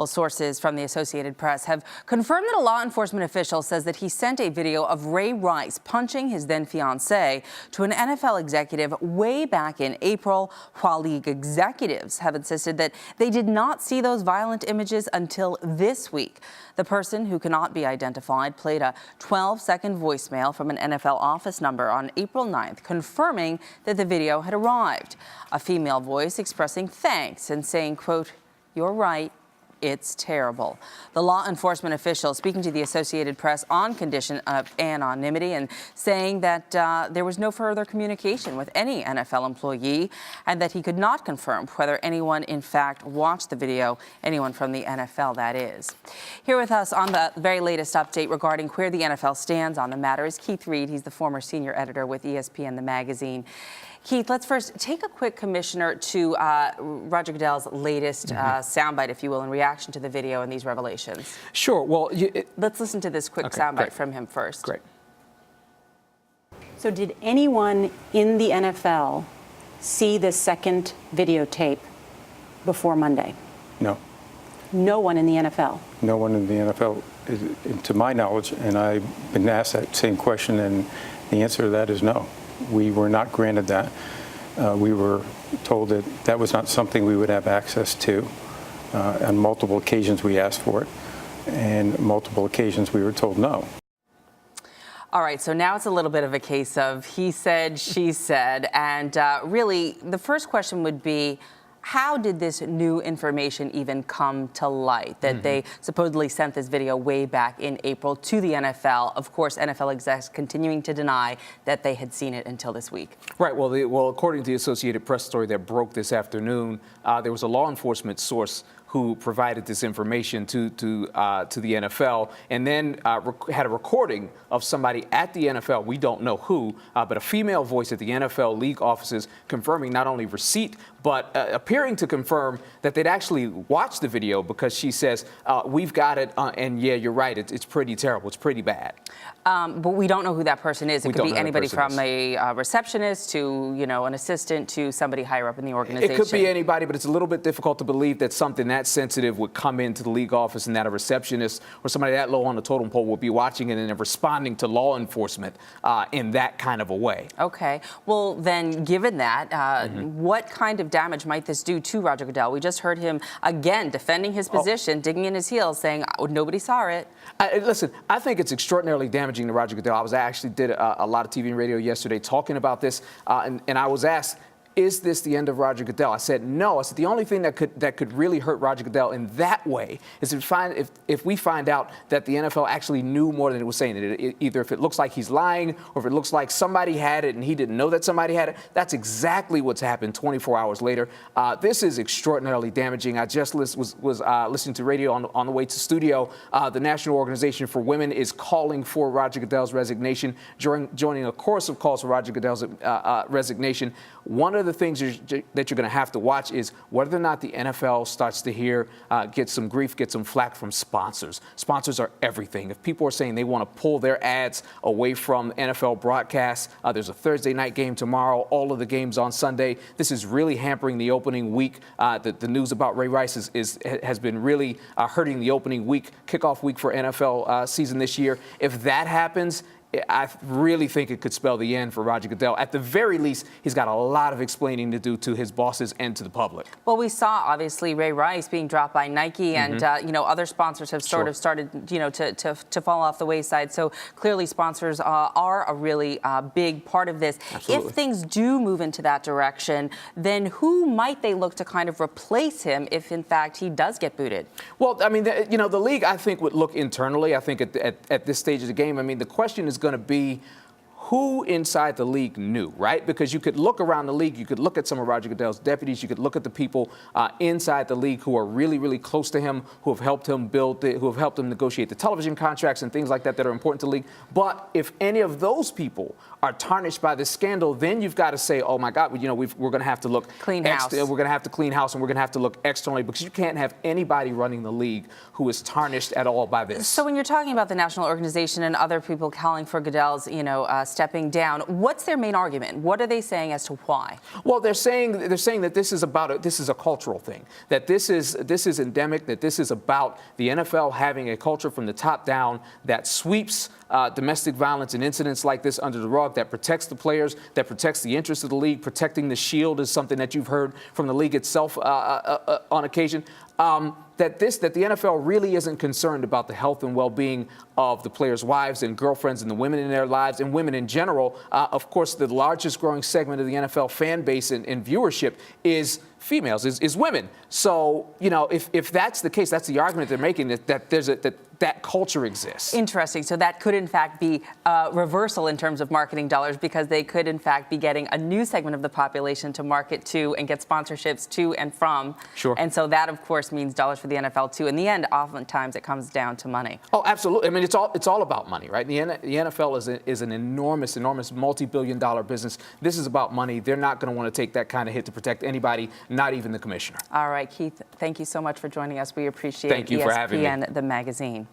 Well, sources from the Associated Press have confirmed that a law enforcement official says that he sent a video of Ray Rice punching his then fiancée to an NFL executive way back in April, while league executives have insisted that they did not see those violent images until this week. The person, who cannot be identified, played a 12-second voicemail from an NFL office number on April 9th, confirming that the video had arrived. A female voice expressing thanks and saying, quote, "You're right. It's terrible." The law enforcement official speaking to the Associated Press on condition of anonymity and saying that there was no further communication with any NFL employee and that he could not confirm whether anyone in fact watched the video, anyone from the NFL, that is. Here with us on the very latest update regarding where the NFL stands on the matter is Keith Reed. He's the former senior editor with ESPN, the magazine. Keith, let's first take a quick, Commissioner, to Roger Goodell's latest soundbite, if you will, in reaction to the video and these revelations. Sure. Well, let's listen to this quick soundbite from him first. Great. So did anyone in the NFL see the second videotape before Monday? No. No one in the NFL? No one in the NFL, to my knowledge, and I've been asked that same question, and the answer to that is no. We were not granted that. We were told that that was not something we would have access to. On multiple occasions we asked for it, and multiple occasions we were told no. All right, so now it's a little bit of a case of he said, she said, and really the first question would be, how did this new information even come to light, that they supposedly sent this video way back in April to the NFL? Of course, NFL execs continuing to deny that they had seen it until this week. Right. Well, according to the Associated Press story that broke this afternoon, there was a law enforcement source who provided this information to the NFL, and then had a recording of somebody at the NFL, we don't know who, but a female voice at the NFL league offices confirming not only receipt, but appearing to confirm that they'd actually watched the video, because she says, we've got it, and yeah, you're right, it's pretty terrible, it's pretty bad. But we don't know who that person is. It could be anybody from a receptionist to, you know, an assistant to somebody higher up in the organization. It could be anybody, but it's a little bit difficult to believe that something that sensitive would come into the league office and that a receptionist or somebody that low on the totem pole would be watching it and then responding to law enforcement in that kind of a way. Okay. Well, then, given that, what kind of damage might this do to Roger Goodell? We just heard him again defending his position, digging in his heels, saying, oh, nobody saw it. Listen, I think it's extraordinarily damaging to Roger Goodell. I actually did a lot of TV and radio yesterday talking about this, and I was asked, is this the end of Roger Goodell? I said no. I said the only thing that could really hurt Roger Goodell in that way is if we find out that the NFL actually knew more than it was saying. Either if it looks like he's lying, or if it looks like somebody had it and he didn't know that somebody had it. That's exactly what's happened 24 hours later. This is extraordinarily damaging. I just was listening to radio on the way to studio. The National Organization for Women is calling for Roger Goodell's resignation, joining a chorus of calls for Roger Goodell's resignation. One of the things that you're going to have to watch is whether or not the NFL starts to get some grief, get some flack from sponsors. Sponsors are everything. If people are saying they want to pull their ads away from NFL broadcasts, there's a Thursday night game tomorrow, all of the games on Sunday. This is really hampering the opening week. The news about Ray Rice has been really hurting the opening week, kickoff week for NFL season this year. If that happens, I really think it could spell the end for Roger Goodell. At the very least, he's got a lot of explaining to do to his bosses and to the public. Well, we saw, obviously, Ray Rice being dropped by Nike, and, you know, other sponsors have sort of started, you know, to fall off the wayside. So clearly sponsors are a really big part of this. Absolutely. If things do move into that direction, then who might they look to kind of replace him if, in fact, he does get booted? Well, I mean, you know, the league, I think, would look internally. I think at this stage of the game, I mean, the question is going to be who inside the league knew, right? Because you could look around the league, you could look at some of Roger Goodell's deputies, you could look at the people inside the league who are really, really close to him, who have helped him who have helped him negotiate the television contracts and things like that are important to the league. But if any of those people are tarnished by this scandal, then you've got to say, oh my God, you know, we're going to have to look clean house. We're going to have to clean house, and we're going to have to look externally, because you can't have anybody running the league who is tarnished at all by this. So when you're talking about the national organization and other people calling for Goodell's, you know, stepping down. What's their main argument? What are they saying as to why? Well, they're saying that this is a cultural thing, that this is endemic, that this is about the NFL having a culture from the top down that sweeps domestic violence and incidents like this under the rug, that protects the players, that protects the interests of the league. Protecting the shield is something that you've heard from the league itself on occasion. That the NFL really isn't concerned about the health and well-being of the players' wives and girlfriends and the women in their lives and women in general. Of course, the largest growing segment of the NFL fan base and viewership is females, is women. So, you know, if that's the case, that's the argument they're making, that culture exists. Interesting. So that could, in fact, be a reversal in terms of marketing dollars, because they could, in fact, be getting a new segment of the population to market to and get sponsorships to and from. Sure. And so that, of course, means dollars for the NFL, too. In the end, oftentimes it comes down to money. Oh, absolutely. I mean, it's all about money, right? The NFL is an enormous multi-billion-dollar business. This is about money. They're not going to want to take that kind of hit to protect anybody, not even the commissioner. All right, Keith, thank you so much for joining us. We appreciate Thank you for having me. ESPN, the magazine.